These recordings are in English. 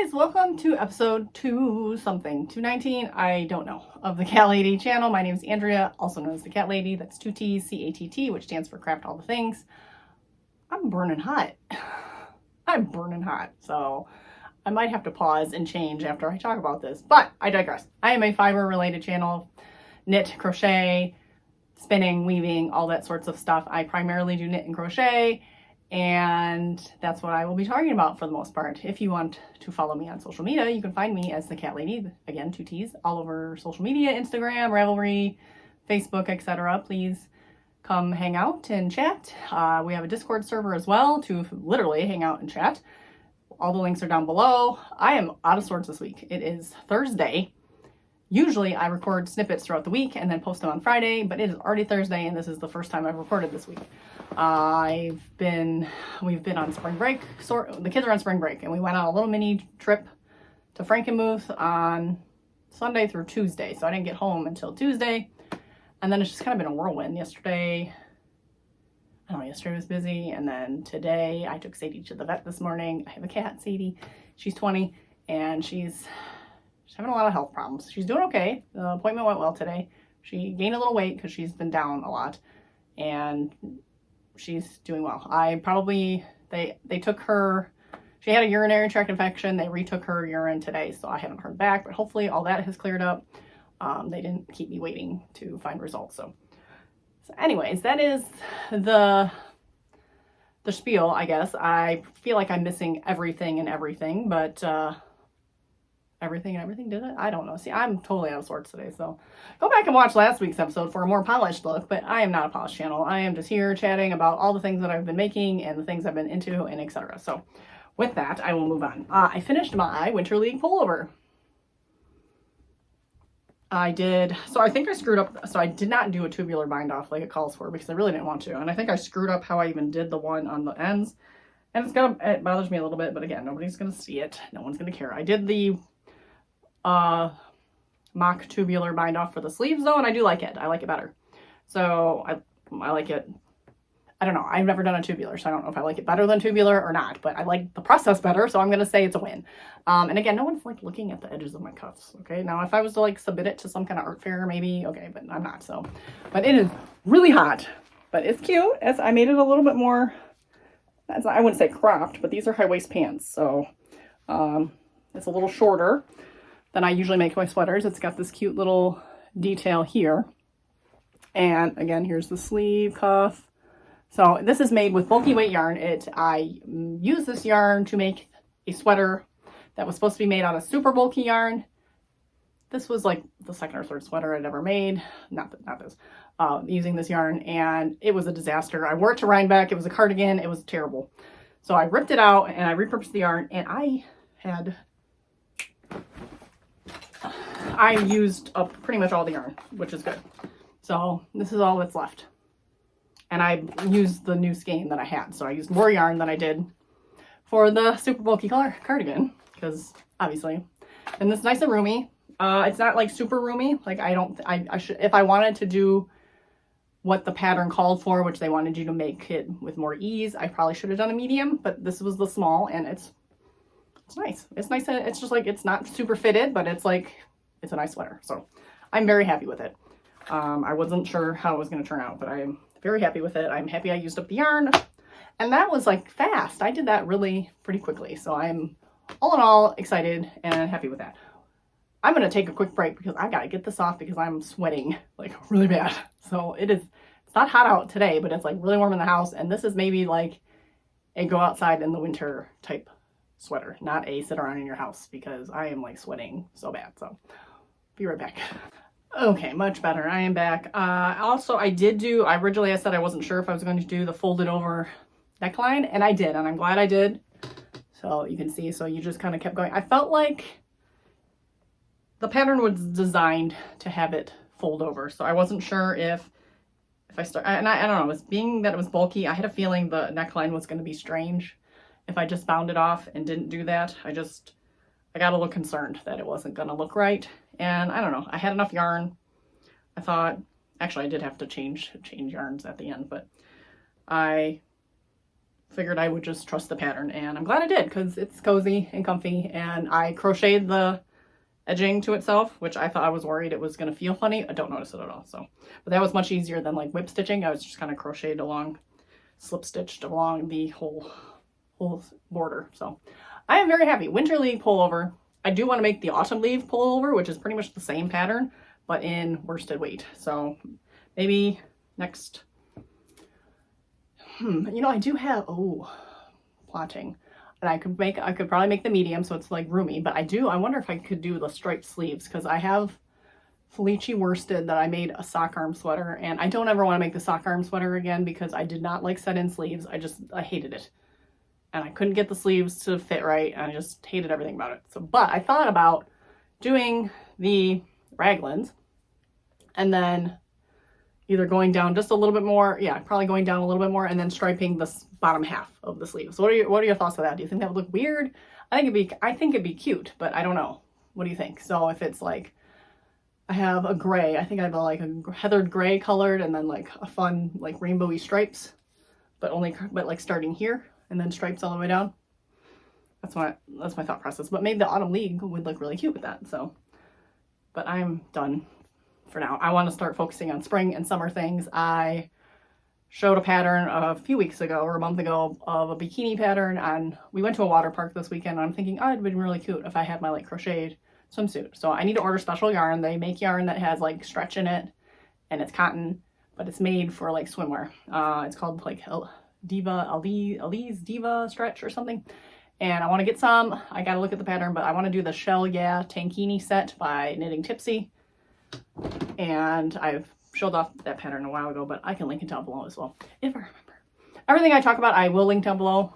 guys, welcome to episode 219, I don't know, of the Cat Lady channel. My name is Andrea, also known as the Cat Lady. That's 2 T's, C-A-T-T, which stands for Craft All the Things. I'm burning hot. I'm burning hot, so I might have to pause and change after I talk about this, but I digress. I am a fiber-related channel, knit, crochet, spinning, weaving, all that sorts of stuff. I primarily do knit and crochet, and that's what I will be talking about for the most part. If you want to follow me on social media, you can find me as the Cat Lady, again, 2 T's, all over social media, Instagram, Ravelry, Facebook, etc. Please come hang out and chat. We have a Discord server as well to literally hang out and chat. All the links are down below. I am out of sorts this week. It is Thursday. Usually I record snippets throughout the week and then post them on Friday, but it is already Thursday and this is the first time I've recorded this week. We've been on spring break. The kids are on spring break and we went on a little mini trip to Frankenmuth on Sunday through Tuesday. So I didn't get home until Tuesday. And then it's just kind of been a whirlwind. Yesterday was busy. And then today I took Sadie to the vet this morning. I have a cat, Sadie. She's 20 and she's having a lot of health problems. She's doing okay. The appointment went well today. She gained a little weight because she's been down a lot and she's doing well. They took her, she had a urinary tract infection. They retook her urine today, so I haven't heard back, but hopefully all that has cleared up. They didn't keep me waiting to find results. So anyways, that is the spiel, I guess. I feel like I'm missing everything, but everything did it? I don't know. See, I'm totally out of sorts today, so go back and watch last week's episode for a more polished look, but I am not a polished channel. I am just here chatting about all the things that I've been making and the things I've been into and etc. So with that, I will move on. I finished my Winter League pullover. I think I screwed up. So I did not do a tubular bind off like it calls for because I really didn't want to. And I think I screwed up how I even did the one on the ends. And it bothers me a little bit, but again, nobody's going to see it. No one's going to care. I did the mock tubular bind off for the sleeves though, and I do like it. I like it better. So I like it. I don't know. I've never done a tubular, so I don't know if I like it better than tubular or not, but I like the process better, so I'm going to say it's a win. And again, no one's like looking at the edges of my cuffs, okay? Now, if I was to like submit it to some kind of art fair, maybe, okay, but I'm not, so. But it is really hot, but it's cute. As I made it a little bit more, I wouldn't say cropped, but these are high-waist pants, so it's a little shorter than I usually make my sweaters. It's got this cute little detail here. And again, here's the sleeve cuff. So this is made with bulky weight yarn. I used this yarn to make a sweater that was supposed to be made out of super bulky yarn. This was like the second or third sweater I'd ever made. Not this. Using this yarn, and it was a disaster. I wore it to Rhinebeck. It was a cardigan. It was terrible. So I ripped it out and I repurposed the yarn, and I used up pretty much all the yarn, which is good. So this is all that's left. And I used the new skein that I had. So I used more yarn than I did for the super bulky cardigan, because obviously, and this is nice and roomy. It's not like super roomy. Like I should, if I wanted to do what the pattern called for, which they wanted you to make it with more ease, I probably should have done a medium, but this was the small, and it's nice. It's nice. It's just like, it's not super fitted, but it's like, it's a nice sweater. So I'm very happy with it. I wasn't sure how it was going to turn out, but I am very happy with it. I'm happy I used up the yarn, and that was like fast. I did that really pretty quickly. So I'm all in all excited and happy with that. I'm going to take a quick break because I got to get this off because I'm sweating like really bad. So it's not hot out today, but it's like really warm in the house. And this is maybe like a go outside in the winter type sweater, not a sit around in your house, because I am like sweating so bad. So be right back. Okay, much better. I am back. Also, originally I said I wasn't sure if I was going to do the folded over neckline, and I did, and I'm glad I did. So you can see, so you just kind of kept going. I felt like the pattern was designed to have it fold over, so I wasn't sure if I start, and I don't know, being that it was bulky, I had a feeling the neckline was going to be strange if I just bound it off and didn't do that. I got a little concerned that it wasn't going to look right. And I don't know, I had enough yarn. I thought, actually I did have to change yarns at the end, but I figured I would just trust the pattern, and I'm glad I did because it's cozy and comfy, and I crocheted the edging to itself, which I thought I was worried it was going to feel funny. I don't notice it at all. So, but that was much easier than like whip stitching. I was just kind of crocheted along, slip stitched along the whole border. So I am very happy. Winter leaf pullover. I do want to make the autumn leaf pullover, which is pretty much the same pattern, but in worsted weight. So maybe next, you know, I do have, plotting. And I could probably make the medium so it's like roomy, but I wonder if I could do the striped sleeves, because I have Felici worsted that I made a sock arm sweater, and I don't ever want to make the sock arm sweater again because I did not like set-in sleeves. I hated it. And I couldn't get the sleeves to fit right, and I just hated everything about it. So, but I thought about doing the raglans and then either going down just a little bit more, probably going down a little bit more, and then striping the bottom half of the sleeve. So what are your thoughts on that? Do you think that would look weird? I think it'd be cute, but I don't know. What do you think? So if it's like, I have a gray, I think I have like a heathered gray colored, and then like a fun like rainbowy stripes, but like starting here and then stripes all the way down. That's my thought process. But maybe the autumn league would look really cute with that. So, but I'm done for now. I want to start focusing on spring and summer things. I showed a pattern a few weeks ago or a month ago of a bikini pattern, and we went to a water park this weekend, and I'm thinking, oh, it'd been really cute if I had my like crocheted swimsuit. So I need to order special yarn. They make yarn that has like stretch in it, and it's cotton, but it's made for like swimwear. It's called like Ali's Diva stretch or something. And I want to get some. I got to look at the pattern, but I want to do the Shell Yeah Tankini set by Knitting Tipsy. And I've showed off that pattern a while ago, but I can link it down below as well, if I remember. Everything I talk about, I will link down below.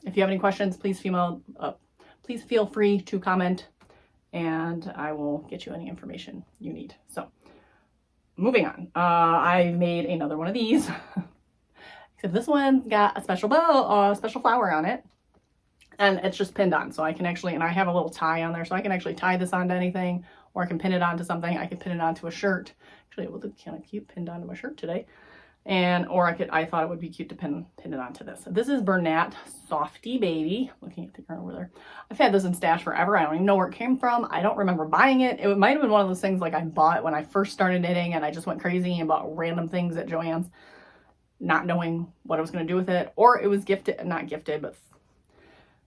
If you have any questions, please feel free to comment, and I will get you any information you need. So, moving on. I made another one of these. Except this one's got a special bow, special flower on it. And it's just pinned on, so I can actually, and I have a little tie on there, so I can actually tie this onto anything, or I can pin it onto something. I can pin it onto a shirt. Actually, it will look kind of cute pinned onto my shirt today. I thought it would be cute to pin it onto this. This is Bernat Sophie Baby. Looking at the yarn over there. I've had this in stash forever. I don't even know where it came from. I don't remember buying it. It might have been one of those things like I bought when I first started knitting, and I just went crazy and bought random things at Joann's, not knowing what I was going to do with it. Or it was gifted, not gifted, but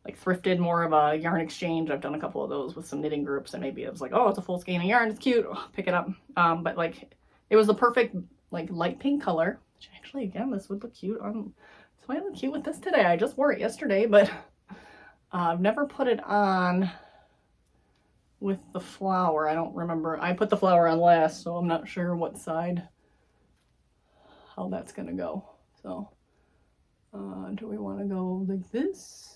like thrifted, more of a yarn exchange. I've done a couple of those with some knitting groups, and maybe it was like, oh, it's a full skein of yarn, it's cute, pick it up. But like it was the perfect like light pink color, which actually again this would look cute on, this might look cute with this today. I just wore it yesterday, but I've never put it on with the flower. I don't remember. I put the flower on last, so I'm not sure what side, how that's gonna go. So do we want to go like this?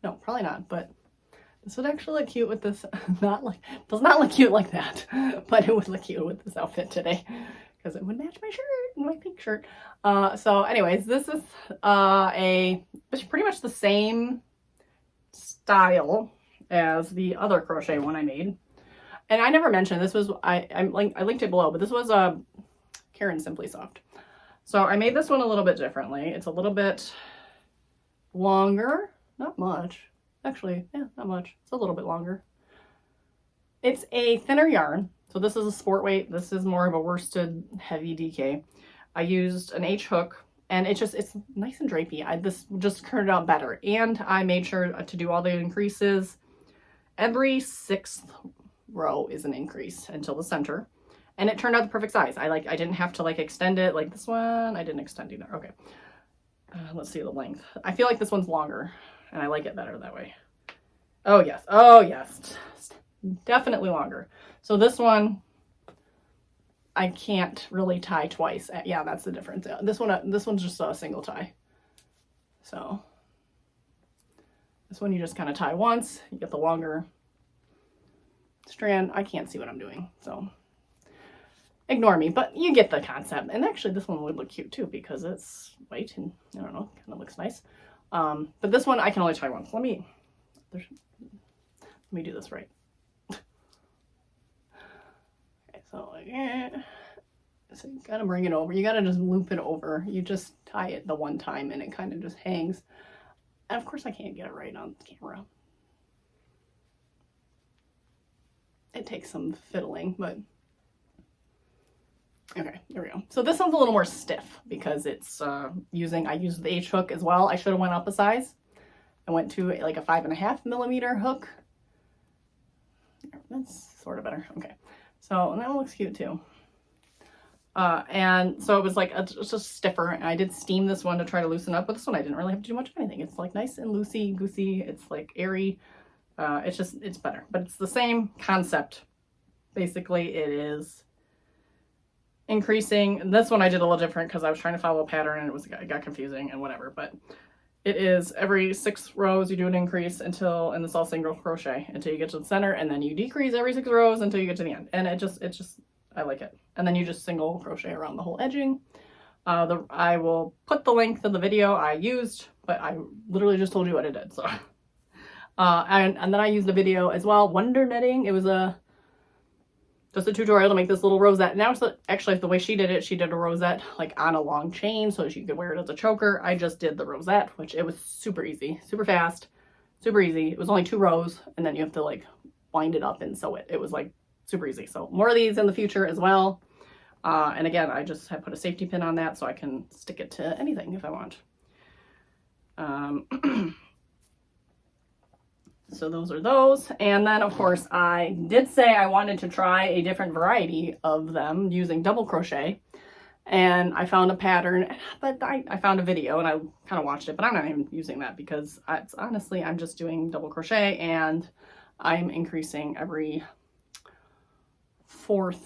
No, probably not, but this would actually look cute with this. Does not look cute like that, but it would look cute with this outfit today because it would match my shirt, my pink shirt. So anyways, this is it's pretty much the same style as the other crochet one I made. And I never mentioned, this was, I linked it below, but this was a Karen Simply Soft. So I made this one a little bit differently. It's a little bit longer. Not much. Actually, yeah, not much. It's a little bit longer. It's a thinner yarn. So this is a sport weight. This is more of a worsted heavy DK. I used an H hook, and it's nice and drapey. This just turned out better. And I made sure to do all the increases. Every 6th row is an increase until the center. And it turned out the perfect size. I didn't have to like extend it like this one. I didn't extend either. Okay. Let's see the length. I feel like this one's longer, and I like it better that way. Oh yes, definitely longer. So this one, I can't really tie twice. Yeah, that's the difference. This one's just a single tie. So this one you just kind of tie once, you get the longer strand. I can't see what I'm doing, so ignore me, but you get the concept. And actually this one would look cute too because it's white and I don't know, kind of looks nice. But this one I can only tie once. Let me do this right. Okay, so So you gotta bring it over. You gotta just loop it over. You just tie it the one time and it kind of just hangs. And of course I can't get it right on camera. It takes some fiddling, but okay, there we go. So this one's a little more stiff because it's I used the H hook as well. I should have went up a size. I went to like a 5.5mm hook. That's sort of better. Okay, so that one looks cute too. And so it was like it's just stiffer. And I did steam this one to try to loosen up, but this one I didn't really have to do much of anything. It's like nice and loosey goosey. It's like airy. It's better, but it's the same concept. Basically, it is increasing. This one I did a little different because I was trying to follow a pattern and it got confusing and whatever, but it is every 6 rows you do an increase and it's all single crochet until you get to the center, and then you decrease every 6 rows until you get to the end. And I like it. And then you just single crochet around the whole edging. I will put the link to the video I used, but I literally just told you what it did. So, and then I used the video as well, Wonder Knitting. It was just a tutorial to make this little rosette. Now, actually, the way she did it, she did a rosette like on a long chain so she could wear it as a choker. I just did the rosette, which it was super easy, super fast, super easy. It was only 2 rows, and then you have to like wind it up and sew it. It was like super easy. So more of these in the future as well. And again, I just have put a safety pin on that so I can stick it to anything if I want. So those are those. And then of course I did say I wanted to try a different variety of them using double crochet. And I found a pattern, but I found a video and I kind of watched it, but I'm not even using that because honestly, I'm just doing double crochet and I'm increasing every 4th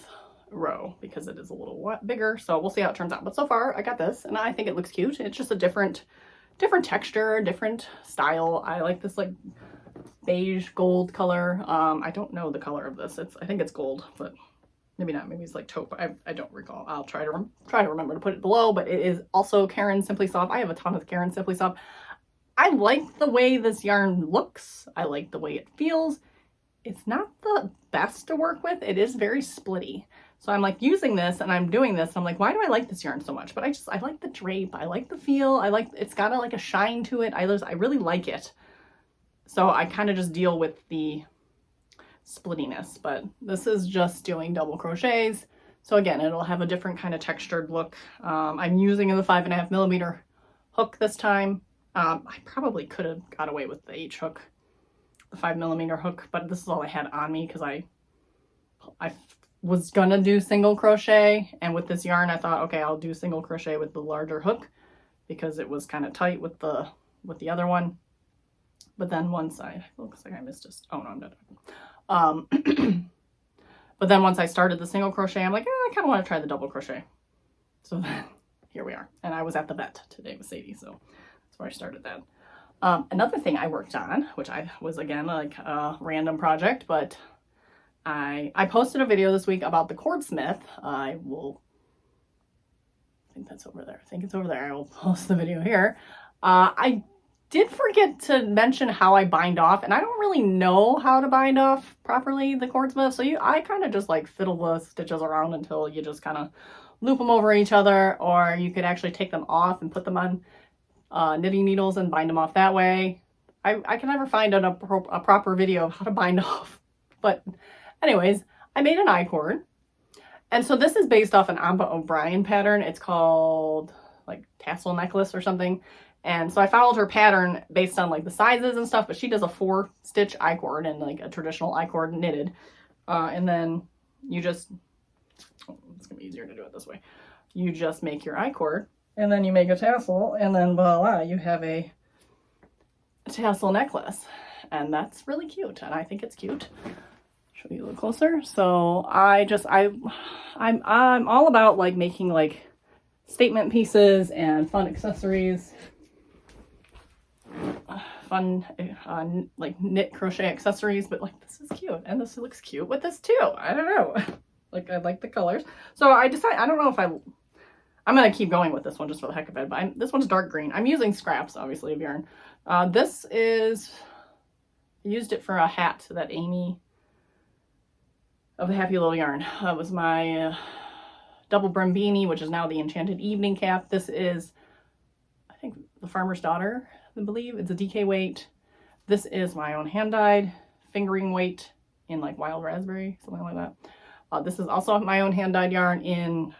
row because it is a little bigger. So we'll see how it turns out. But so far I got this and I think it looks cute. It's just a different texture, different style. I like this like beige gold color. I don't know the color of this. I think it's gold, but maybe not. Maybe it's like taupe. I don't recall. I'll try to remember to put it below, but it is also Caron Simply Soft. I have a ton of Caron Simply Soft. I like the way this yarn looks. I like the way it feels. It's not the best to work with. It is very splitty. So I'm like using this and I'm doing this. I'm like, why do I like this yarn so much? But I like the drape. I like the feel. It's got like a shine to it. I really like it. So I kind of just deal with the splittiness, but this is just doing double crochets. So again, it'll have a different kind of textured look. I'm using the 5.5mm hook this time. I probably could have got away with the H hook, the 5mm hook, but this is all I had on me because I was gonna do single crochet, and with this yarn I thought, okay, I'll do single crochet with the larger hook because it was kind of tight with the other one. But then once looks like I missed just, oh no, I'm done. But then once I started the single crochet, I'm like, I kind of want to try the double crochet. So then here we are. And I was at the vet today with Sadie, so that's where I started that. Another thing I worked on, which I was again like a random project, but I posted a video this week about the Cordsmith. I think that's over there. I think it's over there. I will post the video here. I did forget to mention how I bind off, and I don't really know how to bind off properly the Cordsmith, so I kind of just like fiddle the stitches around until you just kind of loop them over each other, or you could actually take them off and put them on knitting needles and bind them off that way. I can never find a proper video of how to bind off, but anyways, I made an I-cord, and so this is based off an Amba O'Brien pattern. It's called like Tassel Necklace or something. And so I followed her pattern based on like the sizes and stuff, but she does a 4-stitch I-cord and like a traditional I-cord knitted. And then you just, it's gonna be easier to do it this way. You just make your I-cord and then you make a tassel and then voila, you have a tassel necklace. And that's really cute. And I think it's cute. Show you a little closer. So I'm all about like making like statement pieces and fun accessories. Fun like knit crochet accessories, but like this is cute and this looks cute with this too. I don't know, like I like the colors, so I decided I don't know if I'm gonna keep going with this one just for the heck of it, but this one's dark green. I'm using scraps obviously of yarn. This is, I used it for a hat that Amy of the Happy Little Yarn, that was my double brim beanie, which is now the Enchanted Evening Cap. This is, I think, the Farmer's Daughter, I believe. It's a DK weight. This is my own hand-dyed fingering weight in like Wild Raspberry, something like that. This is also my own hand-dyed yarn in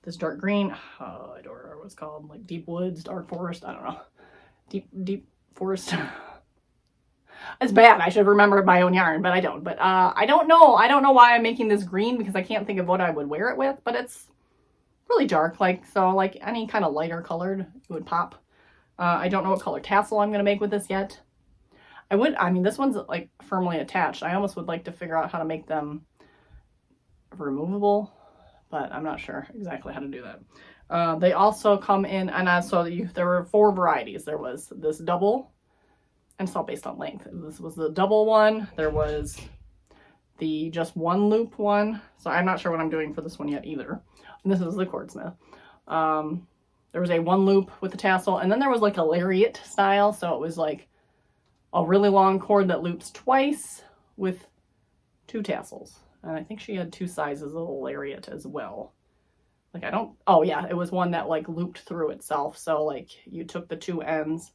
this dark green. I don't remember what it's called, like Deep Woods, Dark Forest, I don't know. Deep Forest. It's bad. I should remember my own yarn, but I don't. But I don't know. I don't know why I'm making this green, because I can't think of what I would wear it with, but it's really dark, like, so like any kind of lighter colored it would pop. I don't know what color tassel I'm going to make with this yet. I mean, this one's like firmly attached. I almost would like to figure out how to make them removable, but I'm not sure exactly how to do that. They also come in, and so there were 4 varieties. There was this double, and it's all based on length. This was the double one. There was the just 1 loop one. So I'm not sure what I'm doing for this one yet either. And this is the Cordsmith. There was a 1 loop with the tassel, and then there was like a lariat style. So it was like a really long cord that loops twice with 2 tassels. And I think she had 2 sizes of the lariat as well. Like oh yeah, it was one that like looped through itself. So like you took the 2 ends.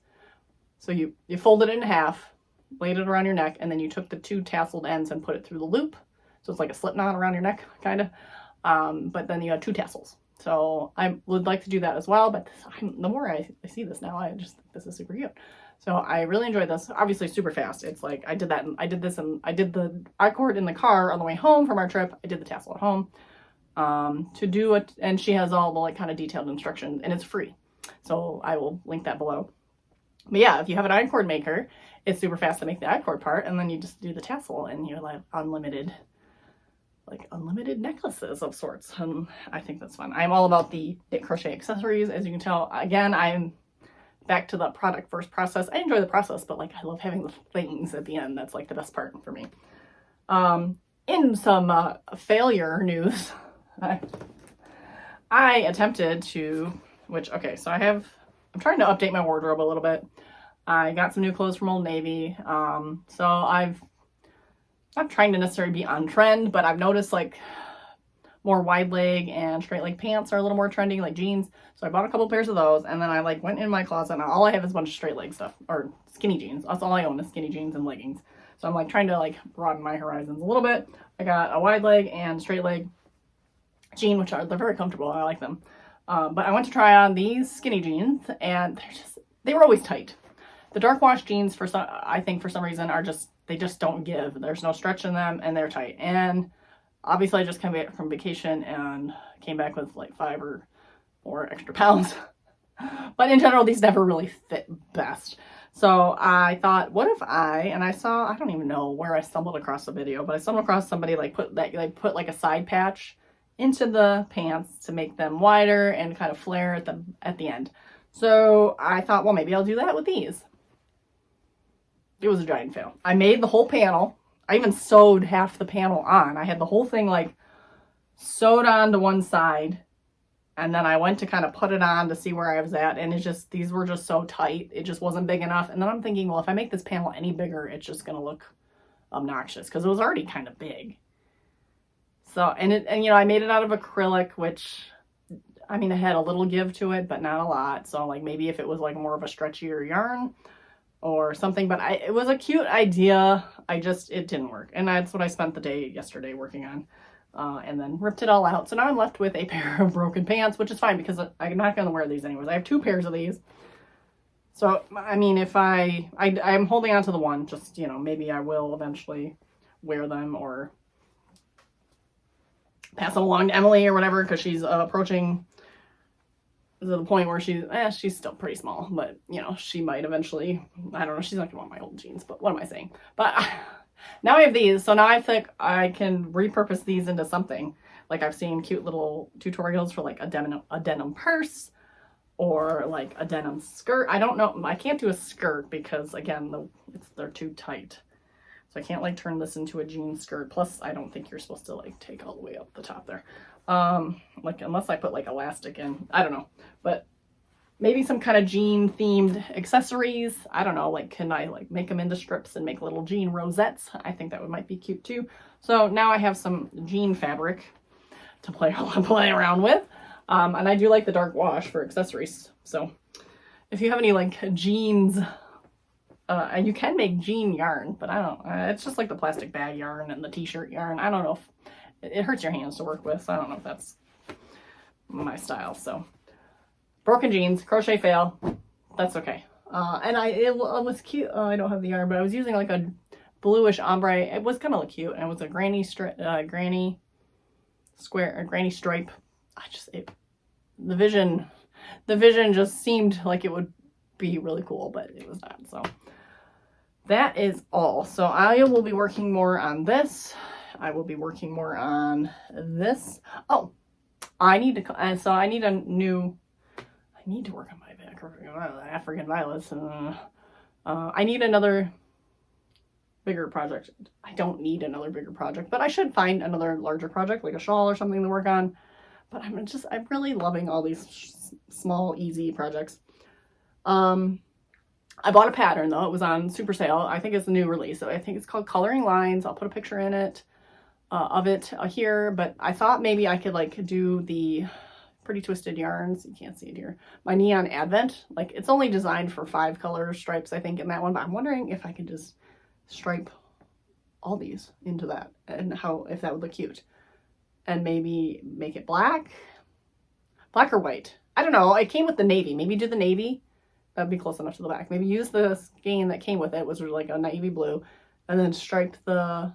So you folded it in half, laid it around your neck, and then you took the 2 tasseled ends and put it through the loop. So it's like a slip knot around your neck, kind of. But then you had 2 tassels. So I would like to do that as well. But the more I see this now, I just think this is super cute. So I really enjoyed this. Obviously super fast. It's like I did the I-cord in the car on the way home from our trip. I did the tassel at home to do it. And she has all the like kind of detailed instructions, and it's free. So I will link that below. But yeah, if you have an I-cord maker, it's super fast to make the I-cord part, and then you just do the tassel, and you're like unlimited necklaces of sorts. And I think that's fun. I'm all about the knit crochet accessories, as you can tell. Again, I'm back to the product first process. I enjoy the process, but like I love having the things at the end. That's like the best part for me. In some failure news, I attempted to, so I'm trying to update my wardrobe a little bit. I got some new clothes from Old Navy. So I'm not trying to necessarily be on trend, but I've noticed like more wide leg and straight leg pants are a little more trending, like jeans. So I bought a couple pairs of those, and then I like went in my closet, and all I have is a bunch of straight leg stuff, or skinny jeans. That's all I own, is skinny jeans and leggings. So I'm like trying to like broaden my horizons a little bit. I got a wide leg and straight leg jean, they're very comfortable. I like them. But I went to try on these skinny jeans, and they were always tight. The dark wash jeans, I think for some reason, they just don't give. There's no stretch in them, and they're tight. And obviously I just came back from vacation and came back with like 5 or more extra pounds. But in general, these never really fit best. So I thought, what if I don't even know where I stumbled across the video, but I stumbled across somebody put like a side patch into the pants to make them wider and kind of flare at the end. So I thought, well, maybe I'll do that with these. It was a giant fail. I made the whole panel. I even sewed half the panel on. I had the whole thing like sewed on to one side, and then I went to kind of put it on to see where I was at, and these were just so tight. It just wasn't big enough. And then I'm thinking, well, if I make this panel any bigger, it's just going to look obnoxious, because it was already kind of big. So, and you know, I made it out of acrylic, which, I mean, it had a little give to it, but not a lot. So like maybe if it was like more of a stretchier yarn or something, but it was a cute idea. It didn't work. And that's what I spent the day yesterday working on, and then ripped it all out. So now I'm left with a pair of broken pants, which is fine because I'm not going to wear these anyways. I have 2 pairs of these. So, I mean, if I'm holding on to the one, just, you know, maybe I will eventually wear them or pass them along to Emily or whatever, because she's approaching the point where she's still pretty small, but, you know, she might eventually, I don't know, she's not gonna want my old jeans, but what am I saying? But now I have these, so now I think I can repurpose these into something. Like I've seen cute little tutorials for like a denim purse, or like a denim skirt. I don't know, I can't do a skirt because again, they're too tight. So I can't like turn this into a jean skirt. Plus I don't think you're supposed to like take all the way up the top there. Like unless I put like elastic in, I don't know, but maybe some kind of jean themed accessories. I don't know, like can I like make them into strips and make little jean rosettes? I think that might be cute too. So now I have some jean fabric to play around with. And I do like the dark wash for accessories. So if you have any like jeans, and you can make jean yarn, but I don't, it's just like the plastic bag yarn and the t-shirt yarn. I don't know if it hurts your hands to work with. So I don't know if that's my style. So broken jeans, crochet fail. That's okay. And it was cute. I don't have the yarn, but I was using like a bluish ombre. It was kind of cute. And it was a granny stripe. The vision just seemed like it would be really cool, but it was not. So that is all. So I will be working more on this. I will be working more on this. Oh, I need to work on my African violets. I need another bigger project. I don't need another bigger project, but I should find another larger project, like a shawl or something to work on. But I'm really loving all these small, easy projects. I bought a pattern though. It was on super sale. I think it's a new release. So I think it's called Coloring Lines. I'll put a picture in it of it here. But I thought maybe I could like do the Pretty Twisted yarns. You can't see it here. My Neon Advent. Like it's only designed for 5 color stripes, I think, in that one. But I'm wondering if I could just stripe all these into that and if that would look cute. And maybe make it black or white. I don't know. It came with the navy. Maybe do the navy. That'd be close enough to the back. Maybe use the skein that came with it, was like a navy blue, and then stripe the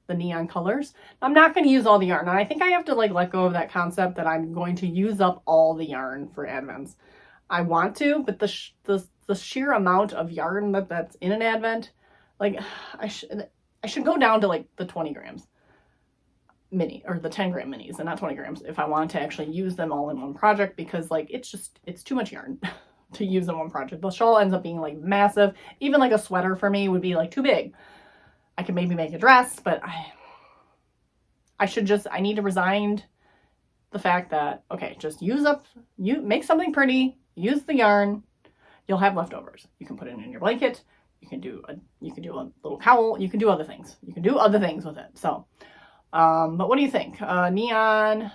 neon colors. I'm not going to use all the yarn, and I think I have to like let go of that concept that I'm going to use up all the yarn for Advents. I want to, but the sheer amount of yarn that's in an Advent, like I should go down to like the 20 grams mini, or the 10 gram minis, and not 20 grams if I want to actually use them all in one project, because like it's too much yarn to use in one project. The shawl ends up being like massive. Even like a sweater for me would be like too big. I could maybe make a dress, but I need to resign the fact that, okay, just make something pretty, use the yarn, you'll have leftovers. You can put it in your blanket, you can do a little cowl, you can do other things. You can do other things with it. So, but what do you think? Neon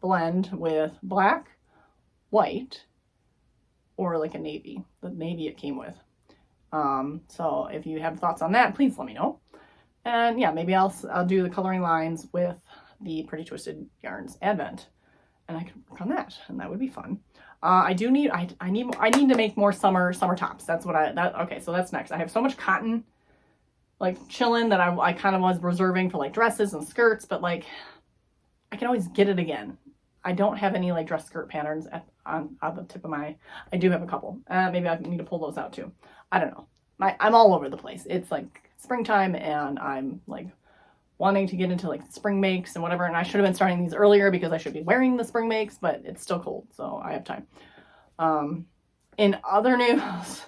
blend with black, white, or like a navy. The navy it came with. So if you have thoughts on that, please let me know. And yeah, maybe I'll do the Coloring Lines with the Pretty Twisted Yarns Advent, and I can work on that, and that would be fun. I need to make more summer tops. That's what okay, so that's next. I have so much cotton like chilling that I kind of was reserving for like dresses and skirts, but like I can always get it again. I don't have any like dress skirt patterns on the tip of my, I do have a couple. Maybe I need to pull those out too. I don't know. I'm all over the place. It's like springtime and I'm like wanting to get into like spring makes and whatever. And I should have been starting these earlier because I should be wearing the spring makes, but it's still cold, so I have time. In other news,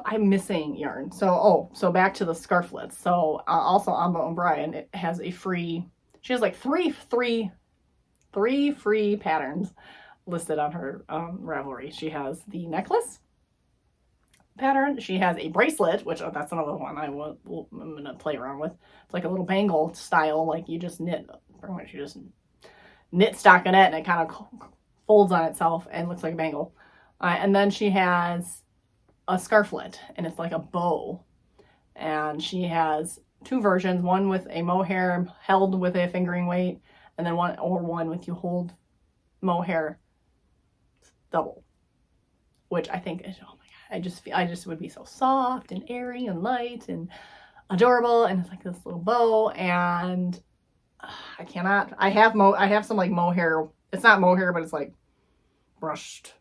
I'm missing yarn. So back to the scarflets. So also Amba O'Brien, it has a free, she has like three free patterns listed on her Ravelry. She has the necklace pattern. She has a bracelet, which that's another one I'm gonna play around with. It's like a little bangle style, like you just knit, pretty much you just knit stockinette and it kind of folds on itself and looks like a bangle. And then she has a scarflet, and it's like a bow. And she has 2 versions, one with a mohair held with a fingering weight, and then one with you hold mohair double, which I think is, oh my god, I just would be so soft and airy and light and adorable, and it's like this little bow, and I have some like mohair, it's not mohair, but it's like brushed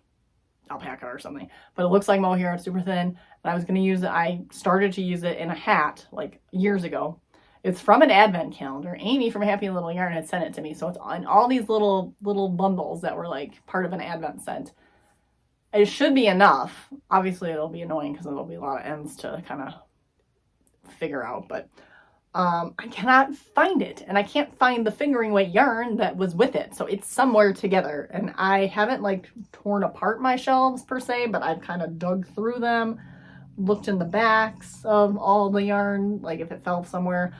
alpaca or something, but it looks like mohair. It's super thin, and I was going to use it. I started to use it in a hat like years ago. It's from an advent calendar. Amy from Happy Little Yarn had sent it to me, so it's on all these little bundles that were like part of an advent set. It should be enough. Obviously it'll be annoying because there'll be a lot of ends to kind of figure out, but I cannot find it, and I can't find the fingering weight yarn that was with it, so it's somewhere together, and I haven't like torn apart my shelves per se, but I've kind of dug through them, looked in the backs of all the yarn, like if it fell somewhere.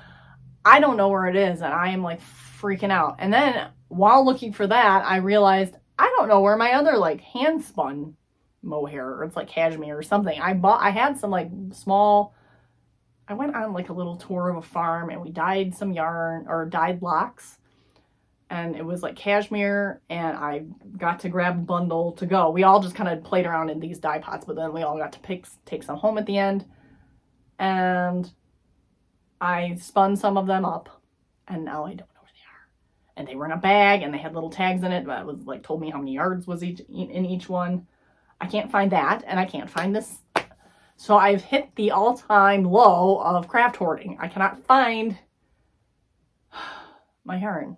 I don't know where it is, and I am like freaking out. And then while looking for that, I realized I don't know where my other like hand spun mohair, or it's like cashmere or something. I had some like small, I went on like a little tour of a farm and we dyed some yarn, or dyed locks. And it was like cashmere, and I got to grab a bundle to go. We all just kind of played around in these dye pots, but then we all got to take some home at the end. And I spun some of them up, and now I don't know where they are. And they were in a bag, and they had little tags in it that was like told me how many yards was in each one. I can't find that, and I can't find this. So I've hit the all-time low of craft hoarding. I cannot find my yarn.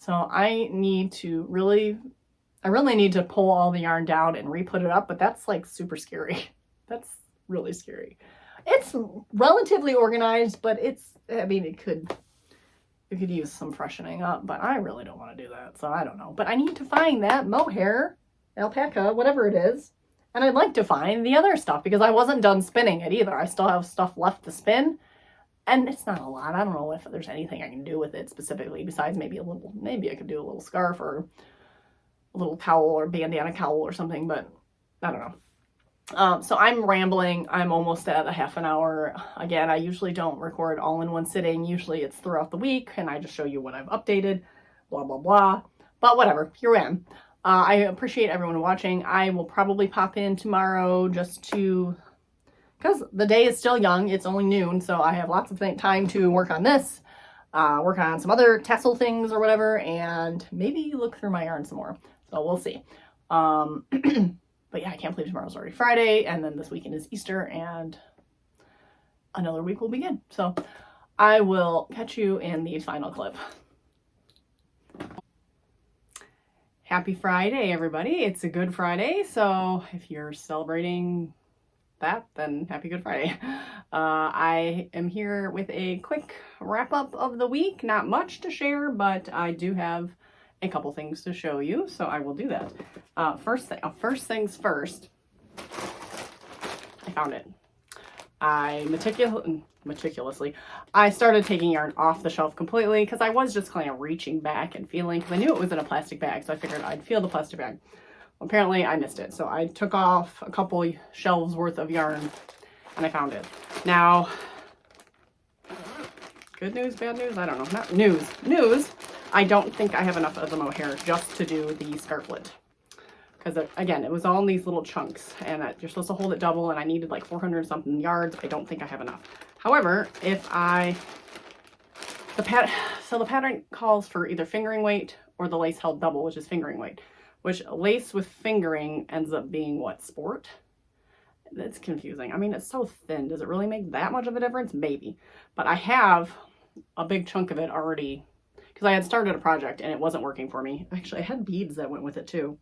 So I need to really need to pull all the yarn down and re-put it up, but that's like super scary. That's really scary. It's relatively organized, but I mean, it could use some freshening up, but I really don't want to do that, so I don't know. But I need to find that mohair, alpaca, whatever it is, and I'd like to find the other stuff because I wasn't done spinning it either. I still have stuff left to spin. And it's not a lot. I don't know if there's anything I can do with it specifically besides maybe I could do a little scarf or a little cowl or bandana cowl or something, but I don't know. So I'm rambling. I'm almost at a half an hour. Again, I usually don't record all in one sitting. Usually it's throughout the week and I just show you what I've updated, blah, blah, blah. But whatever, here I am. I appreciate everyone watching. I will probably pop in tomorrow just to, because the day is still young. It's only noon, so I have lots of time to work on this, work on some other tassel things or whatever, and maybe look through my yarn some more. So we'll see. But yeah, I can't believe tomorrow's already Friday, and then this weekend is Easter, and another week will begin. So I will catch you in the final clip. Happy Friday, everybody. It's a Good Friday, so if you're celebrating that, then happy Good Friday. I am here with a quick wrap up of the week. Not much to share, but I do have a couple things to show you, so I will do that. First things first, I found it. I meticulously, I started taking yarn off the shelf completely because I was just kind of reaching back and feeling, because I knew it was in a plastic bag, so I figured I'd feel the plastic bag. Apparently I missed it, so I took off a couple shelves worth of yarn and I found it. Now, good news, bad news? I don't know. Not news. News, I don't think I have enough of the mohair just to do the scarflet. Because again, it was all in these little chunks, and you're supposed to hold it double, and I needed like 400 something yards. I don't think I have enough. However, the pattern calls for either fingering weight or the lace held double, which is fingering weight. Which lace with fingering ends up being what, sport? It's confusing. I mean, it's so thin. Does it really make that much of a difference? Maybe. But I have a big chunk of it already, because I had started a project and it wasn't working for me. Actually, I had beads that went with it too,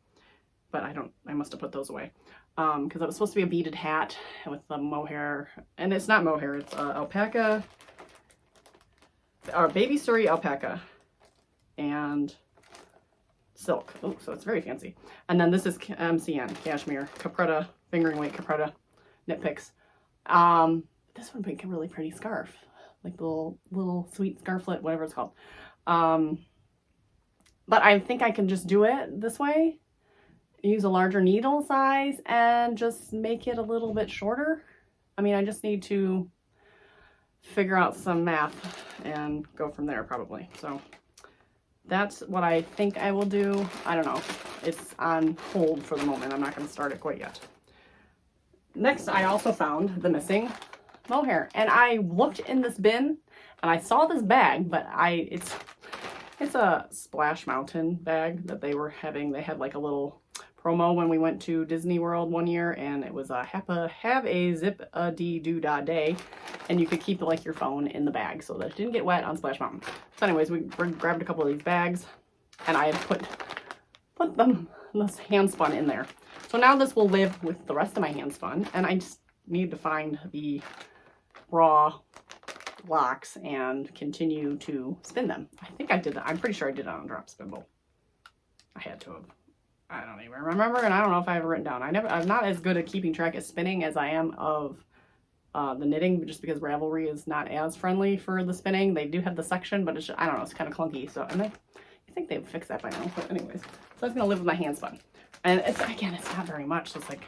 but I must have put those away. Because it was supposed to be a beaded hat with the mohair, and it's not mohair, it's alpaca, or baby story alpaca, and silk. Oh, so it's very fancy. And then this is MCN, cashmere, capretta, fingering weight capretta, knit picks. This would make a really pretty scarf, like the little sweet scarflet, whatever it's called. But I think I can just do it this way, use a larger needle size, and just make it a little bit shorter. I mean, I just need to figure out some math and go from there probably. So that's what I think I will do. I don't know. It's on hold for the moment. I'm not going to start it quite yet. Next, I also found the missing mohair. And I looked in this bin and I saw this bag, but it's a Splash Mountain bag that they were having. They had like a little promo when we went to Disney World one year, and it was have a zip-a-dee-doo-dah day, and you could keep like your phone in the bag so that it didn't get wet on Splash Mountain. So anyways, we grabbed a couple of these bags, and I had put this hand spun in there. So now this will live with the rest of my hand spun, and I just need to find the raw locks and continue to spin them. I think I did that. I'm pretty sure I did it on drop spindle. I had to have. I don't even remember, and I don't know if I have it written down. I'm not as good at keeping track of spinning as I am of the knitting, just because Ravelry is not as friendly for the spinning. They do have the section, but it's just, I don't know, it's kind of clunky. So, and I think they've fixed that by now. But anyways, so I was gonna live with my hand spun, and it's, again, it's not very much. So it's like,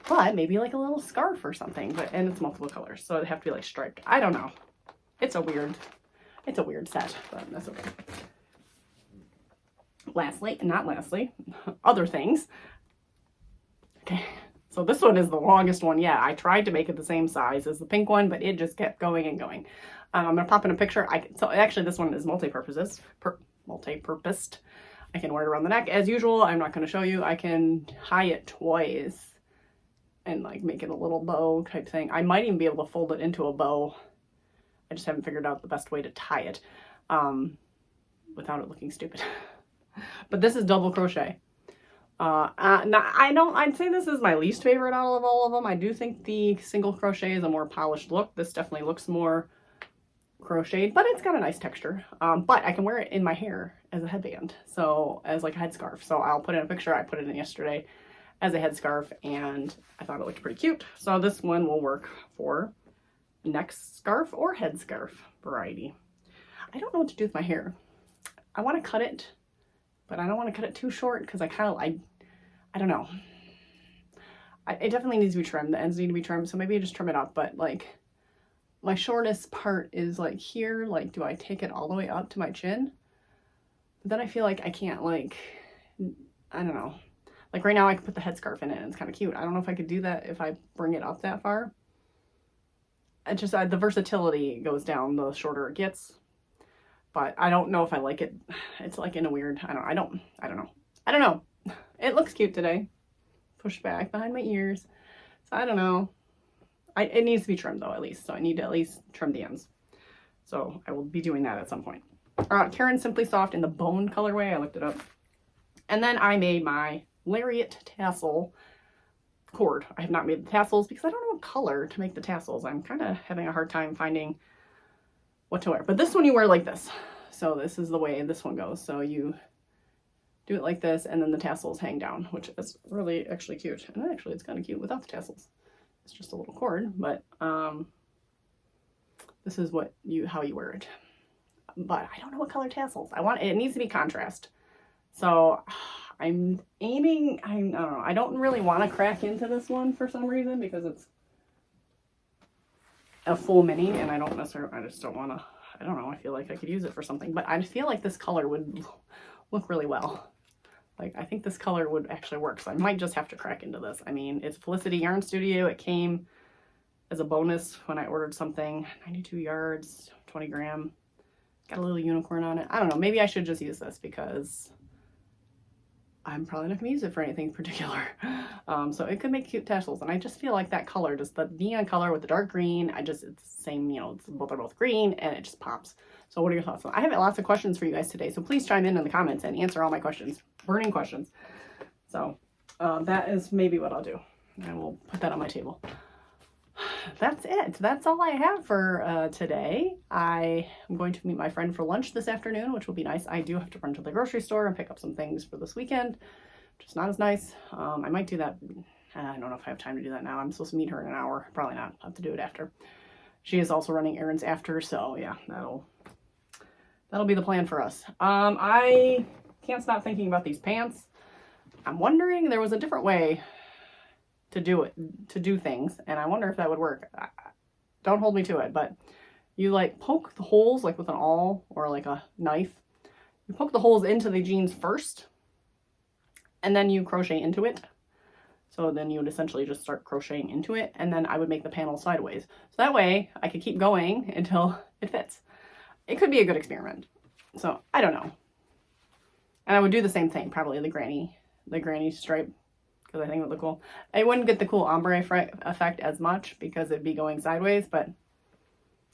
but maybe like a little scarf or something. But and it's multiple colors, so it'd have to be like striped. I don't know. It's a weird set, but that's okay. Not lastly, other things. Okay, so this one is the longest one. Yeah, I tried to make it the same size as the pink one, but it just kept going and going. I'm gonna pop in a picture. So actually this one is multi-purposed. I can wear it around the neck as usual. I'm not gonna show you. I can tie it twice and like make it a little bow type thing. I might even be able to fold it into a bow. I just haven't figured out the best way to tie it without it looking stupid. But this is double crochet. I'd say this is my least favorite out of all of them. I do think the single crochet is a more polished look. This definitely looks more crocheted, but it's got a nice texture. But I can wear it in my hair as a headband, so as like a headscarf. So I'll put in a picture. I put it in yesterday as a headscarf, and I thought it looked pretty cute. So this one will work for neck scarf or headscarf variety. I don't know what to do with my hair. I want to cut it, but I don't want to cut it too short because I don't know. It definitely needs to be trimmed. The ends need to be trimmed, so maybe I just trim it up. But like my shortest part is like here. Like, do I take it all the way up to my chin? But then I feel like I can't, like, I don't know. Like right now I can put the headscarf in it and it's kind of cute. I don't know if I could do that if I bring it up that far. It's just the versatility goes down the shorter it gets. But I don't know if I like it. It's like in a weird, I don't know. It looks cute today. Pushed back behind my ears. So I don't know. It needs to be trimmed though, at least. So I need to at least trim the ends. So I will be doing that at some point. Karen Simply Soft in the bone colorway. I looked it up. And then I made my lariat tassel cord. I have not made the tassels because I don't know what color to make the tassels. I'm kind of having a hard time finding what to wear. But this one you wear like this. So this is the way this one goes. So you do it like this, and then the tassels hang down, which is really actually cute. And actually it's kind of cute without the tassels. It's just a little cord, but this is how you wear it. But I don't know what color tassels. It needs to be contrast. So I'm aiming, I don't know. I don't really want to crack into this one for some reason because it's a full mini, and I just don't want to, I don't know. I feel like I could use it for something, but I feel like this color would look really well. Like, I think this color would actually work, so I might just have to crack into this. I mean, it's Felicity Yarn Studio. It came as a bonus when I ordered something. 92 yards, 20 gram. Got a little unicorn on it. I don't know. Maybe I should just use this because I'm probably not going to use it for anything particular. So it could make cute tassels. And I just feel like that color, just the neon color with the dark green, it's the same, they're both green, and it just pops. So what are your thoughts? I have lots of questions for you guys today, so please chime in the comments and answer all my questions, burning questions. So that is maybe what I'll do. I will put that on my table. That's it. That's all I have for today. I am going to meet my friend for lunch this afternoon, which will be nice. I do have to run to the grocery store and pick up some things for this weekend, which is not as nice. I might do that. I don't know if I have time to do that now. I'm supposed to meet her in an hour. Probably not. I'll have to do it after. She is also running errands after, so yeah, that'll be the plan for us. I can't stop thinking about these pants. I'm wondering, there was a different way to do things, and I wonder if that would work. Don't hold me to it, but you like poke the holes like with an awl or like a knife. You poke the holes into the jeans first, and then you crochet into it. So then you would essentially just start crocheting into it, and then I would make the panel sideways. So that way I could keep going until it fits. It could be a good experiment. So I don't know. And I would do the same thing, probably the granny stripe, because I think it would look cool. I wouldn't get the cool ombre effect as much because it'd be going sideways, but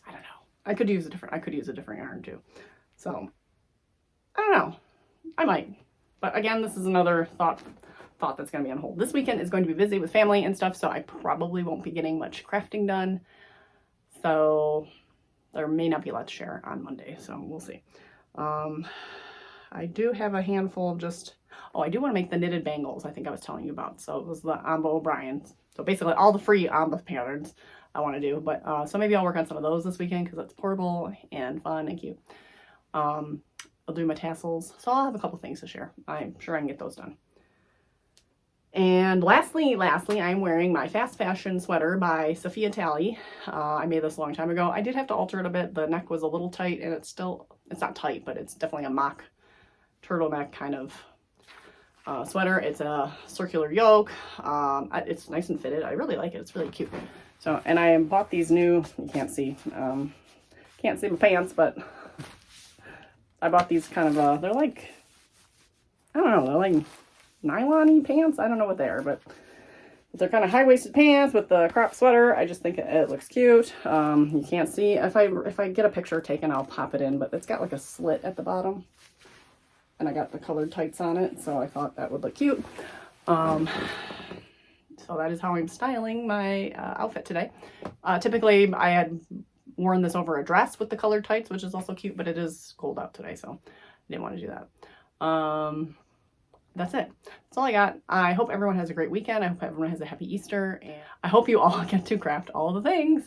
I don't know. I could use a different yarn too. So I don't know. I might. But again, this is another thought that's going to be on hold. This weekend is going to be busy with family and stuff, so I probably won't be getting much crafting done. So there may not be a lot to share on Monday, so we'll see. I do have a handful of I do want to make the knitted bangles I think I was telling you about. So it was the Amba O'Brien. So basically all the free Amba patterns I want to do. But so maybe I'll work on some of those this weekend because it's portable and fun and cute. I'll do my tassels. So I'll have a couple things to share. I'm sure I can get those done. And lastly, I'm wearing my fast fashion sweater by Sophie. I made this a long time ago. I did have to alter it a bit. The neck was a little tight, and it's not tight, but it's definitely a mock turtleneck kind of sweater. It's a circular yoke. It's nice and fitted. I really like it. It's really cute. So, and I bought these new, you can't see my pants, but I bought these kind of, they're like, I don't know, they're like nylon-y pants. I don't know what they are, but they're kind of high-waisted pants with the crop sweater. I just think it looks cute. You can't see. If I get a picture taken, I'll pop it in, but it's got like a slit at the bottom. And I got the colored tights on it, so I thought that would look cute. So that is how I'm styling my outfit today. Typically, I had worn this over a dress with the colored tights, which is also cute, but it is cold out today, so I didn't want to do that. That's it. That's all I got. I hope everyone has a great weekend. I hope everyone has a happy Easter, and I hope you all get to craft all the things.